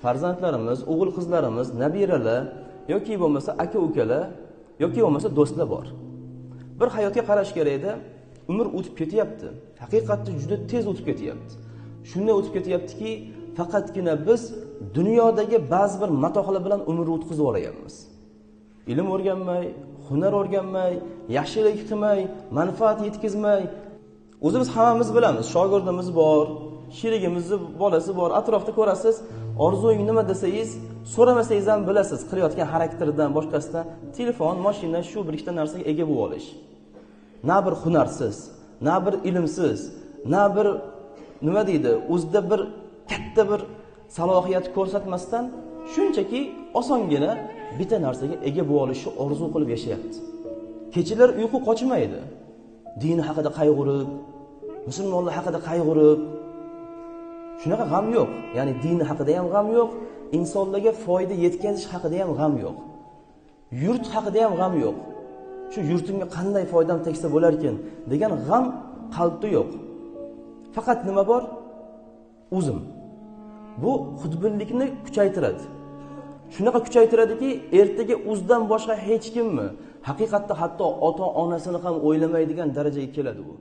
farzandlarimiz, o'g'il qizlarimiz, nabiralar yoki bo'lmasa aka-ukalar yoki bo'lmasa do'stlar bor. Bir hayotga qarash kerak-da, umr o'tib ketyapti. Haqiqatda juda tez o'tib ketyapti. Shunday o'tib ketyaptiki, faqatgina biz dunyodagi ba'zi bir matohlar bilan umr o'tkazib yuboryapmiz. Ilm o'rganmay, hunar o'rganmay, yaxshilik qilmay, manfaat yetkazmay, o'zimiz hammamiz bilamiz, shogirdimiz bor, sherigimizning bolasi bor, atrofda ko'rasiz, orzungiz nima desangiz, so'ramasangiz ham bilasiz, qilayotgan harakatidan, boshqasidan telefon, mashina, shu bir ikkita narsaga ega bo'lib olish. Na bir hunarsiz, na bir ilmsiz, na bir nima deydi, o'zida bir katta bir salohiyat ko'rsatmasdan shunchaki osongina bitta narsaga ega bo'lib olishni orzu qilib yashayapti. Kechalar uyqu qochmaydi. Din haqida qayg'urib, musulmonlar haqida qayg'urib, shunaqa g'am yo'q. Ya'ni din haqida ham g'am yo'q, insonlarga foyda yetkazish haqida ham g'am yo'q. Yurt haqida ham g'am yo'q. Shu yurtimga qanday foydam tegsa bo'lar ekan degan g'am qalbda yo'q. Faqat nima bor? O'zim. Bu xudbinlikni kuchaytiradi. Shunaqa kuchaytiradiki, ertaga o'zidan boshqa hech kimmi, haqiqatda hatto ota-onasini ham o'ylamaydigan darajaga keladi bu.